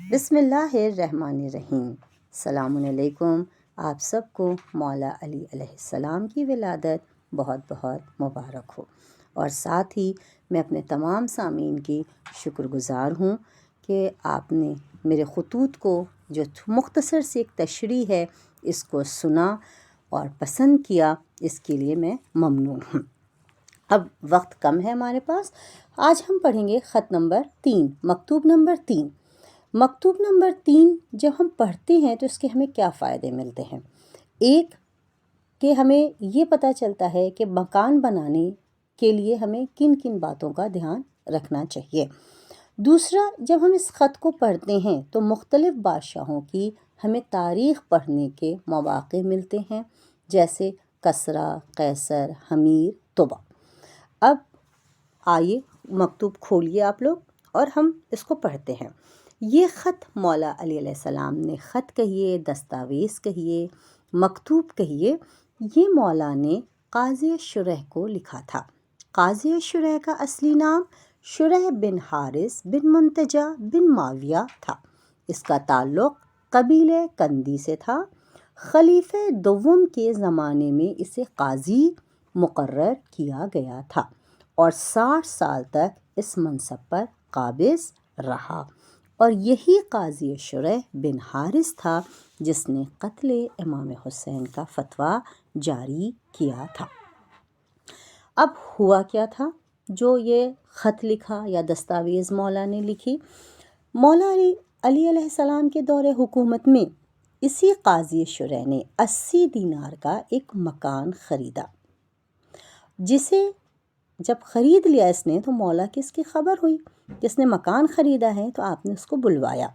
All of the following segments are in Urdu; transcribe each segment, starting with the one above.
بسم اللہ الرحمن الرحیم۔ السلام علیکم۔ آپ سب کو مولا علی علیہ السلام کی ولادت بہت بہت مبارک ہو، اور ساتھ ہی میں اپنے تمام سامعین کی شکر گزار ہوں کہ آپ نے میرے خطوط کو جو مختصر سی ایک تشریح ہے اس کو سنا اور پسند کیا، اس کے لیے میں ممنون ہوں۔ اب وقت کم ہے ہمارے پاس، آج ہم پڑھیں گے خط نمبر 3، مکتوب نمبر 3۔ مکتوب نمبر 3 جب ہم پڑھتے ہیں تو اس کے ہمیں کیا فائدے ملتے ہیں؟ ایک کہ ہمیں یہ پتہ چلتا ہے کہ مکان بنانے کے لیے ہمیں کن کن باتوں کا دھیان رکھنا چاہیے۔ دوسرا، جب ہم اس خط کو پڑھتے ہیں تو مختلف بادشاہوں کی ہمیں تاریخ پڑھنے کے مواقع ملتے ہیں، جیسے کسریٰ، قیصر، حمیر، طبع۔ اب آئیے مکتوب کھولیے آپ لوگ اور ہم اس کو پڑھتے ہیں۔ یہ خط مولا علی علیہ السلام نے خط کہیے، دستاویز کہیے، مکتوب کہیے، یہ مولا نے قاضی شریح کو لکھا تھا۔ قاضی شریح کا اصلی نام شریح بن حارث بن منتجہ بن معاویہ تھا۔ اس کا تعلق قبیلہ کندی سے تھا۔ خلیفہ دوم کے زمانے میں اسے قاضی مقرر کیا گیا تھا اور 60 سال تک اس منصب پر قابض رہا، اور یہی قاضی شریح بن حارث تھا جس نے قتل امام حسین کا فتویٰ جاری کیا تھا۔ اب ہوا کیا تھا جو یہ خط لکھا یا دستاویز مولا نے لکھی؟ مولا علی علیہ السلام کے دور حکومت میں اسی قاضی شریح نے 80 دینار کا ایک مکان خریدا، جسے جب خرید لیا اس نے تو مولا کی اس کی خبر ہوئی۔ جس نے مکان خریدا ہے تو آپ نے اس کو بلوایا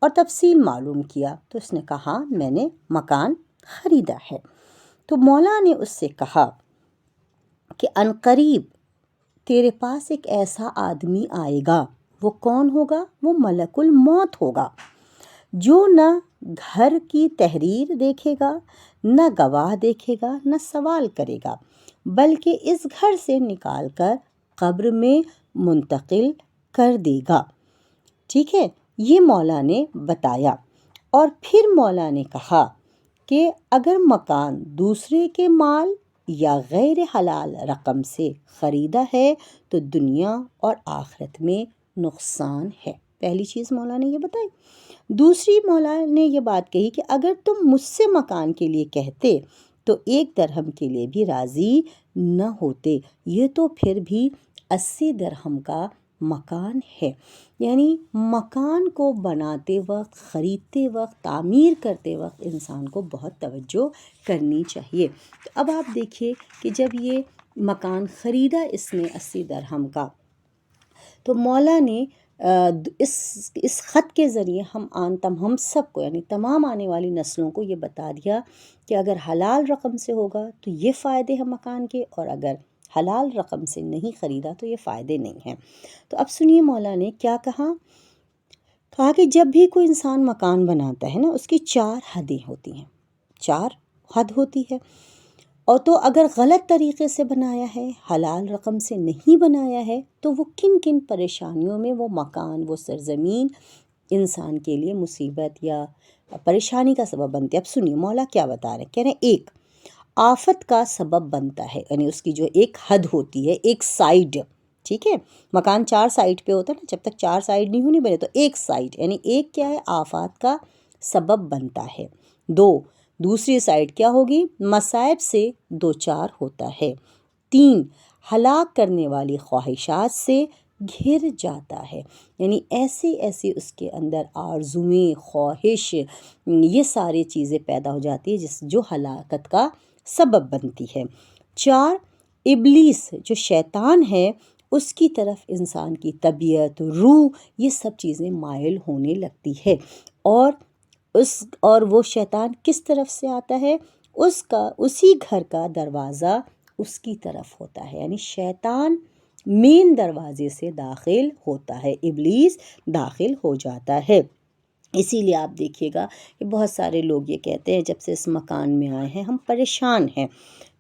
اور تفصیل معلوم کیا، تو اس نے کہا میں نے مکان خریدا ہے۔ تو مولا نے اس سے کہا کہ عنقریب تیرے پاس ایک ایسا آدمی آئے گا، وہ کون ہوگا؟ وہ ملک الموت ہوگا، جو نہ گھر کی تحریر دیکھے گا، نہ گواہ دیکھے گا، نہ سوال کرے گا، بلکہ اس گھر سے نکال کر قبر میں منتقل کر دے گا۔ ٹھیک ہے، یہ مولا نے بتایا۔ اور پھر مولا نے کہا کہ اگر مکان دوسرے کے مال یا غیر حلال رقم سے خریدا ہے تو دنیا اور آخرت میں نقصان ہے۔ پہلی چیز مولا نے یہ بتائی۔ دوسری مولا نے یہ بات کہی کہ اگر تم مجھ سے مکان کے لیے کہتے تو 1 درہم کے لیے بھی راضی نہ ہوتے، یہ تو پھر بھی 80 درہم کا مکان ہے۔ یعنی مکان کو بناتے وقت، خریدتے وقت، تعمیر کرتے وقت انسان کو بہت توجہ کرنی چاہیے۔ تو اب آپ دیکھیے کہ جب یہ مکان خریدا اس نے 80 درہم کا، تو مولا نے اس خط کے ذریعے ہم سب کو، یعنی تمام آنے والی نسلوں کو یہ بتا دیا کہ اگر حلال رقم سے ہوگا تو یہ فائدے ہیں مکان کے، اور اگر حلال رقم سے نہیں خریدا تو یہ فائدے نہیں ہیں۔ تو اب سنیے مولا نے کیا کہا کہ جب بھی کوئی انسان مکان بناتا ہے نا، اس کی 4 حدیں ہوتی ہیں، 4 حد ہوتی ہے، اور تو اگر غلط طریقے سے بنایا ہے، حلال رقم سے نہیں بنایا ہے، تو وہ کن کن پریشانیوں میں وہ مکان، وہ سرزمین انسان کے لیے مصیبت یا پریشانی کا سبب بنتی ہے۔ اب سنیے مولا کیا بتا رہے ہیں، کہہ رہے ہیں 1 آفت کا سبب بنتا ہے، یعنی اس کی جو ایک حد ہوتی ہے، ایک سائیڈ، ٹھیک ہے، مکان 4 سائیڈ پہ ہوتا ہے نا، جب تک 4 سائیڈ نہیں ہونی بنے تو ایک سائیڈ، یعنی ایک کیا ہے، آفات کا سبب بنتا ہے۔ 2 دوسری سائیڈ کیا ہوگی، مصائب سے دوچار ہوتا ہے۔ 3 ہلاک کرنے والی خواہشات سے گھر جاتا ہے، یعنی ایسی اس کے اندر آرزویں، خواہش، یہ ساری چیزیں پیدا ہو جاتی ہے جو ہلاکت کا سبب بنتی ہے۔ 4 ابلیس جو شیطان ہے، اس کی طرف انسان کی طبیعت، روح، یہ سب چیزیں مائل ہونے لگتی ہے، اور وہ شیطان کس طرف سے آتا ہے، اسی گھر کا دروازہ اس کی طرف ہوتا ہے، یعنی شیطان مین دروازے سے داخل ہوتا ہے، ابلیس داخل ہو جاتا ہے۔ اسی لیے آپ دیکھیے گا کہ بہت سارے لوگ یہ کہتے ہیں جب سے اس مکان میں آئے ہیں ہم پریشان ہیں،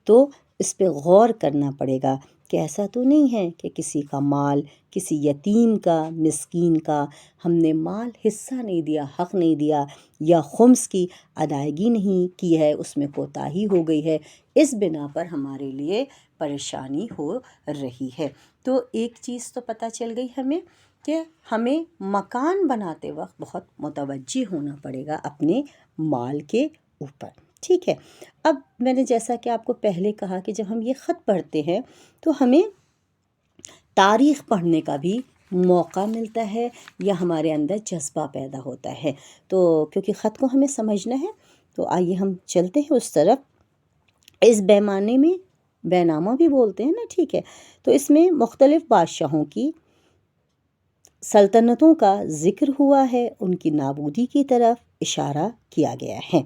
تو اس پہ غور کرنا پڑے گا کہ ایسا تو نہیں ہے کہ کسی کا مال، کسی یتیم کا، مسکین کا ہم نے مال حصہ نہیں دیا، حق نہیں دیا، یا خمس کی ادائیگی نہیں کی ہے، اس میں کوتاہی ہو گئی ہے، اس بنا پر ہمارے لیے پریشانی ہو رہی ہے۔ تو ایک چیز تو پتہ چل گئی ہمیں کہ ہمیں مکان بناتے وقت بہت متوجہ ہونا پڑے گا اپنے مال کے اوپر، ٹھیک ہے۔ اب میں نے جیسا کہ آپ کو پہلے کہا کہ جب ہم یہ خط پڑھتے ہیں تو ہمیں تاریخ پڑھنے کا بھی موقع ملتا ہے، یا ہمارے اندر جذبہ پیدا ہوتا ہے، تو کیونکہ خط کو ہمیں سمجھنا ہے، تو آئیے ہم چلتے ہیں اس طرف۔ اس بیمانے میں بینامہ بھی بولتے ہیں نا، ٹھیک ہے، تو اس میں مختلف بادشاہوں کی سلطنتوں کا ذکر ہوا ہے، ان کی نابودی کی طرف اشارہ کیا گیا ہے۔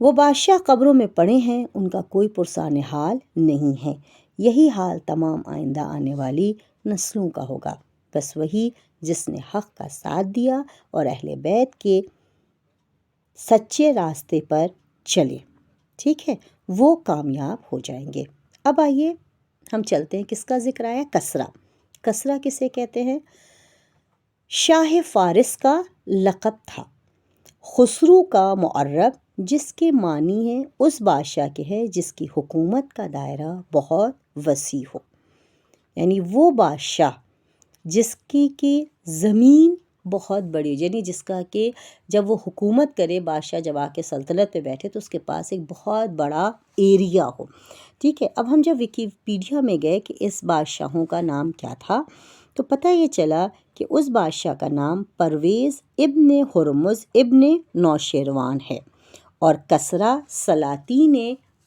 وہ بادشاہ قبروں میں پڑے ہیں، ان کا کوئی پرسان حال نہیں ہے، یہی حال تمام آئندہ آنے والی نسلوں کا ہوگا، بس وہی جس نے حق کا ساتھ دیا اور اہل بیت کے سچے راستے پر چلے، ٹھیک ہے، وہ کامیاب ہو جائیں گے۔ اب آئیے ہم چلتے ہیں، کس کا ذکر آیا؟ کسریٰ۔ کسریٰ کسے کہتے ہیں؟ شاہ فارس کا لقب تھا، خسرو کا معرب، جس کے معنی ہے اس بادشاہ کے ہے جس کی حکومت کا دائرہ بہت وسیع ہو، یعنی وہ بادشاہ جس کی زمین بہت بڑی، یعنی جس کا کہ جب وہ حکومت کرے، بادشاہ جب آ کے سلطنت پہ بیٹھے تو اس کے پاس ایک بہت بڑا ایریا ہو، ٹھیک ہے۔ اب ہم جب ویکیپیڈیا میں گئے کہ اس بادشاہوں کا نام کیا تھا، تو پتہ یہ چلا کہ اس بادشاہ کا نام پرویز ابن ہرمز ابن نوشیروان ہے، اور کسریٰ سلاطین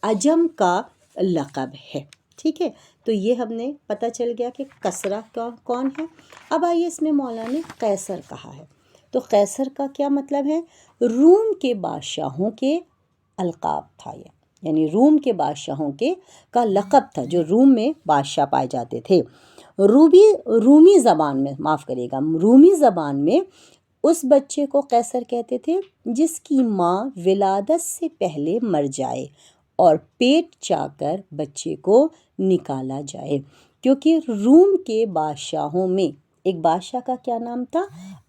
عجم کا لقب ہے، ٹھیک ہے۔ تو یہ ہم نے پتہ چل گیا کہ کسریٰ کون ہے۔ اب آئیے، اس میں مولا نے قیصر کہا ہے، تو قیصر کا کیا مطلب ہے؟ روم کے بادشاہوں کے القاب تھا یہ، یعنی روم کے بادشاہوں کا لقب تھا، جو روم میں بادشاہ پائے جاتے تھے۔ رومی زبان میں، معاف کریے گا، رومی زبان میں اس بچے کو قیصر کہتے تھے جس کی ماں ولادت سے پہلے مر جائے اور پیٹ چا کر بچے کو نکالا جائے، کیونکہ روم کے بادشاہوں میں ایک بادشاہ کا کیا نام تھا؟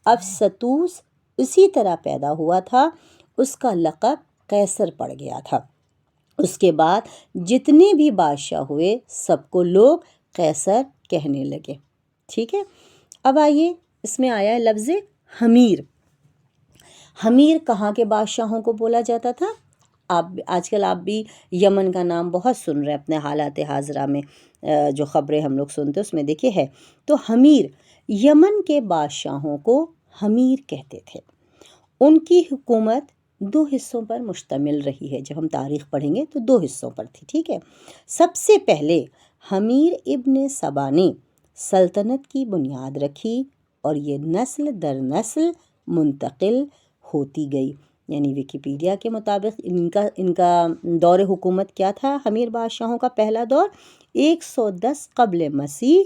افسطوس، اسی طرح پیدا ہوا تھا، اس کا لقب قیصر پڑ گیا تھا۔ اس کے بعد جتنے بھی بادشاہ ہوئے سب کو لوگ قیصر کہنے لگے، ٹھیک ہے۔ اب آئیے، اس میں آیا ہے لفظ حمیر۔ حمیر کہاں کے بادشاہوں کو بولا جاتا تھا؟ آج کل آپ بھی یمن کا نام بہت سن رہے ہیں اپنے حالات حاضرہ میں، جو خبریں ہم لوگ سنتے ہیں اس میں دیکھے ہے، تو حمیر یمن کے بادشاہوں کو حمیر کہتے تھے۔ ان کی حکومت 2 حصوں پر مشتمل رہی ہے، جب ہم تاریخ پڑھیں گے تو 2 حصوں پر تھی، ٹھیک ہے۔ سب سے پہلے حمیر ابن سبا نے سلطنت کی بنیاد رکھی، اور یہ نسل در نسل منتقل ہوتی گئی، یعنی ویکیپیڈیا کے مطابق ان کا دور حکومت کیا تھا؟ حمیر بادشاہوں کا پہلا دور 110 قبل مسیح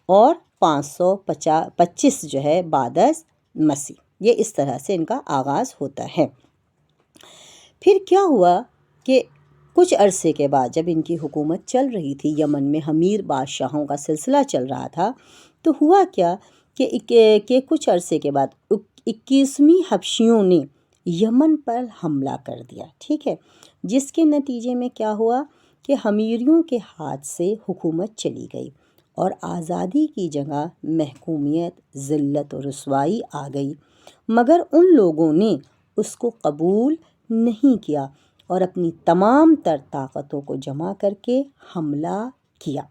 اور 525 جو ہے بعد از مسیح، یہ اس طرح سے ان کا آغاز ہوتا ہے۔ پھر کیا ہوا کہ کچھ عرصے کے بعد جب ان کی حکومت چل رہی تھی، یمن میں حمیر بادشاہوں کا سلسلہ چل رہا تھا، تو ہوا کیا کہ کچھ عرصے کے بعد 21ویں حبشیوں نے یمن پر حملہ کر دیا، ٹھیک ہے، جس کے نتیجے میں کیا ہوا کہ حمیریوں کے ہاتھ سے حکومت چلی گئی، اور آزادی کی جگہ محکومیت، ذلت و رسوائی آ گئی، مگر ان لوگوں نے اس کو قبول نہیں کیا اور اپنی تمام تر طاقتوں کو جمع کر کے حملہ کیا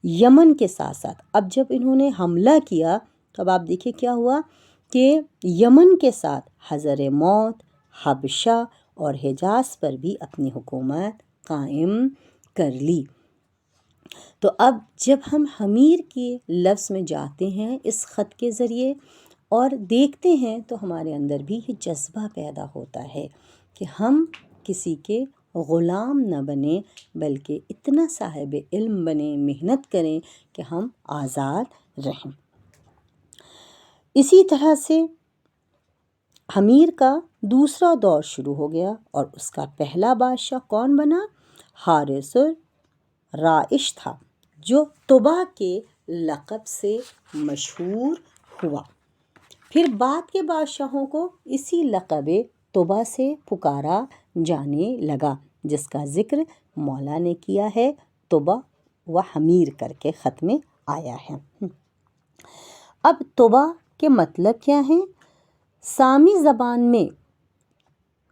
یمن کے ساتھ ساتھ۔ اب جب انہوں نے حملہ کیا تو اب آپ دیکھیں کیا ہوا کہ یمن کے ساتھ حضر موت، حبشہ اور حجاز پر بھی اپنی حکومت قائم کر لی۔ تو اب جب ہم حمیر کے لفظ میں جاتے ہیں اس خط کے ذریعے اور دیکھتے ہیں، تو ہمارے اندر بھی یہ جذبہ پیدا ہوتا ہے کہ ہم کسی کے غلام نہ بنیں، بلکہ اتنا صاحب علم بنیں، محنت کریں کہ ہم آزاد رہیں۔ اسی طرح سے حمیر کا دوسرا دور شروع ہو گیا، اور اس کا پہلا بادشاہ کون بنا؟ حارث رائش تھا جو طبا کے لقب سے مشہور ہوا۔ پھر بعد کے بادشاہوں کو اسی لقب طبا سے پکارا جانے لگا، جس کا ذکر مولا نے کیا ہے، طبا و حمیر کر کے خط میں آیا ہے۔ اب طبا کے مطلب کیا ہیں؟ سامی زبان میں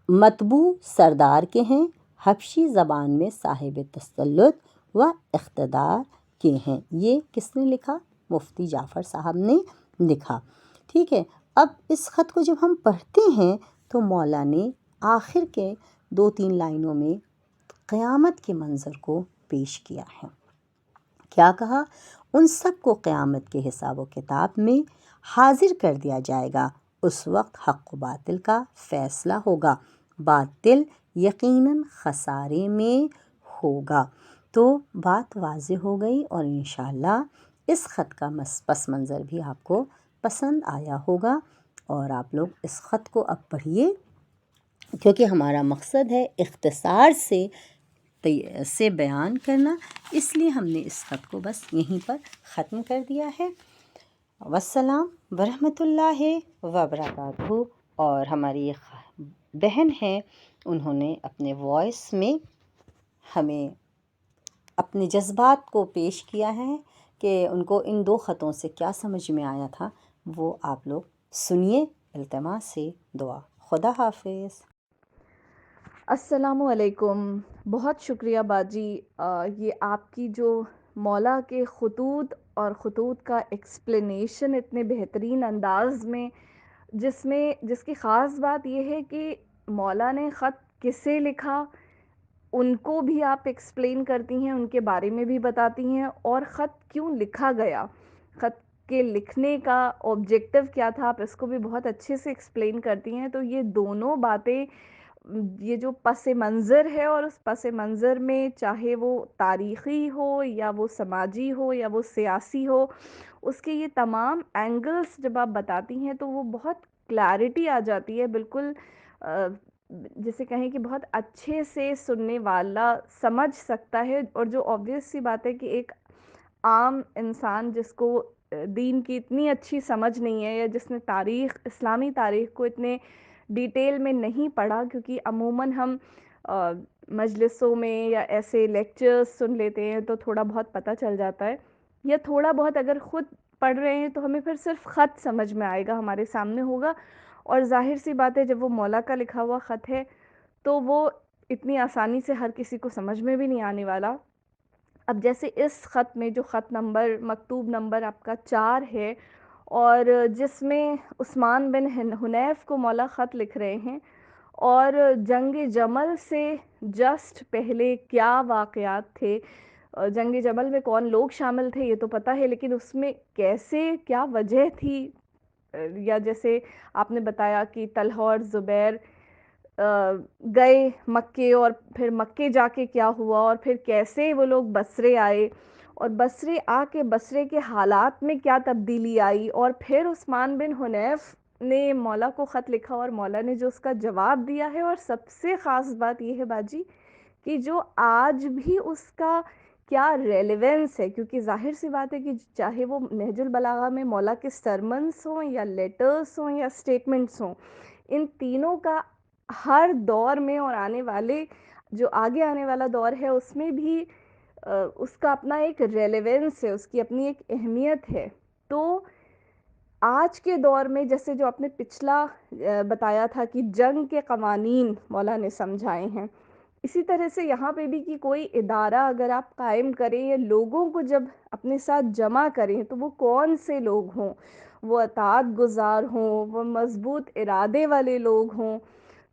مطبوع سردار کے ہیں، حبشی زبان میں صاحب تسلط و اقتدار کے ہیں۔ یہ کس نے لکھا؟ مفتی جعفر صاحب نے لکھا۔ ٹھیک ہے، اب اس خط کو جب ہم پڑھتے ہیں تو مولا نے آخر کے 2-3 لائنوں میں قیامت کے منظر کو پیش کیا ہے۔ کیا کہا؟ ان سب کو قیامت کے حساب و کتاب میں حاضر کر دیا جائے گا، اس وقت حق و باطل کا فیصلہ ہوگا، باطل یقیناً خسارے میں ہوگا۔ تو بات واضح ہو گئی، اور انشاءاللہ اس خط کا پس منظر بھی آپ کو پسند آیا ہوگا، اور آپ لوگ اس خط کو اب پڑھیے، کیونکہ ہمارا مقصد ہے اختصار سے بیان کرنا، اس لیے ہم نے اس خط کو بس یہیں پر ختم کر دیا ہے۔ والسلام ورحمۃ اللہ وبرکاتہ۔ اور ہماری ایک بہن ہیں، انہوں نے اپنے وائس میں ہمیں اپنے جذبات کو پیش کیا ہے کہ ان کو ان 2 خطوں سے کیا سمجھ میں آیا تھا، وہ آپ لوگ سنیے۔ التماس سے دعا۔ خدا حافظ۔ السلام علیکم۔ بہت شکریہ باجی، یہ آپ کی جو مولا کے خطوط اور خطوط کا ایکسپلینیشن اتنے بہترین انداز میں، جس کی خاص بات یہ ہے کہ مولا نے خط کسے لکھا ان کو بھی آپ ایکسپلین کرتی ہیں، ان کے بارے میں بھی بتاتی ہیں، اور خط کیوں لکھا گیا، خط کے لکھنے کا آبجیکٹو کیا تھا، آپ اس کو بھی بہت اچھے سے ایکسپلین کرتی ہیں۔ تو یہ دونوں باتیں، یہ جو پس منظر ہے، اور اس پس منظر میں چاہے وہ تاریخی ہو یا وہ سماجی ہو یا وہ سیاسی ہو، اس کے یہ تمام اینگلز جب آپ بتاتی ہیں تو وہ بہت کلیئرٹی آ جاتی ہے، بالکل جسے کہیں کہ بہت اچھے سے سننے والا سمجھ سکتا ہے۔ اور جو آبویس سی بات ہے کہ ایک عام انسان جس کو دین کی اتنی اچھی سمجھ نہیں ہے، یا جس نے اسلامی تاریخ کو اتنے ڈیٹیل میں نہیں پڑھا، کیونکہ عموماً ہم مجلسوں میں یا ایسے لیکچرز سن لیتے ہیں تو تھوڑا بہت پتہ چل جاتا ہے، یا تھوڑا بہت اگر خود پڑھ رہے ہیں تو ہمیں پھر صرف خط سمجھ میں آئے گا، ہمارے سامنے ہوگا، اور ظاہر سی بات ہے جب وہ مولا کا لکھا ہوا خط ہے تو وہ اتنی آسانی سے ہر کسی کو سمجھ میں بھی نہیں آنے والا۔ اب جیسے اس خط میں جو خط نمبر، مکتوب نمبر آپ کا 4 ہے، اور جس میں عثمان بن حنیف کو مولا خط لکھ رہے ہیں، اور جنگ جمل سے جسٹ پہلے کیا واقعات تھے، جنگ جمل میں کون لوگ شامل تھے یہ تو پتہ ہے، لیکن اس میں کیسے، کیا وجہ تھی، یا جیسے آپ نے بتایا کہ طلحہ اور زبیر گئے مکے، اور پھر مکے جا کے کیا ہوا، اور پھر کیسے وہ لوگ بصرے آئے، اور بصرے آ کے بصرے کے حالات میں کیا تبدیلی آئی، اور پھر عثمان بن حنیف نے مولا کو خط لکھا اور مولا نے جو اس کا جواب دیا ہے، اور سب سے خاص بات یہ ہے باجی کہ جو آج بھی اس کا کیا ریلیونس ہے، کیونکہ ظاہر سی بات ہے کہ چاہے وہ نہج البلاغہ میں مولا کے سرمنس ہوں یا لیٹرز ہوں یا سٹیٹمنٹس ہوں، ان تینوں کا ہر دور میں، اور آنے والے جو آگے آنے والا دور ہے اس میں بھی اس کا اپنا ایک ریلیونس ہے، اس کی اپنی ایک اہمیت ہے۔ تو آج کے دور میں جیسے جو آپ نے پچھلا بتایا تھا کہ جنگ کے قوانین مولا نے سمجھائے ہیں، اسی طرح سے یہاں پہ بھی کہ کوئی ادارہ اگر آپ قائم کریں یا لوگوں کو جب اپنے ساتھ جمع کریں تو وہ کون سے لوگ ہوں، وہ اطاعت گزار ہوں، وہ مضبوط ارادے والے لوگ ہوں،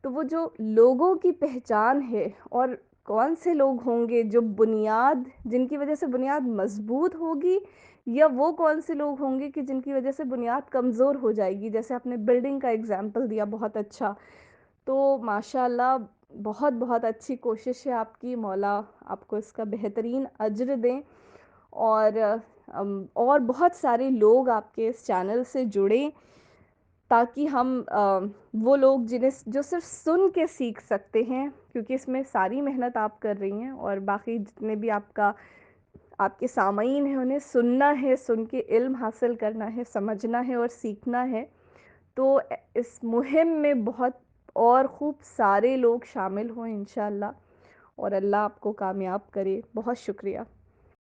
تو وہ جو لوگوں کی پہچان ہے، اور کون سے لوگ ہوں گے جو جن کی وجہ سے بنیاد مضبوط ہوگی، یا وہ کون سے لوگ ہوں گے کہ جن کی وجہ سے بنیاد کمزور ہو جائے گی، جیسے آپ نے بلڈنگ کا اگزامپل دیا بہت اچھا۔ تو ماشاءاللہ بہت بہت اچھی کوشش ہے آپ کی، مولا آپ کو اس کا بہترین اجر دیں، اور بہت سارے لوگ آپ کے اس چینل سے جڑیں، تاکہ ہم وہ لوگ جو صرف سن کے سیکھ سکتے ہیں، کیونکہ اس میں ساری محنت آپ کر رہی ہیں، اور باقی جتنے بھی آپ کا آپ کے سامعین ہیں انہیں سننا ہے، سن کے علم حاصل کرنا ہے، سمجھنا ہے اور سیکھنا ہے، تو اس مہم میں بہت اور خوب سارے لوگ شامل ہوں انشاءاللہ، اور اللہ آپ کو کامیاب کرے۔ بہت شکریہ۔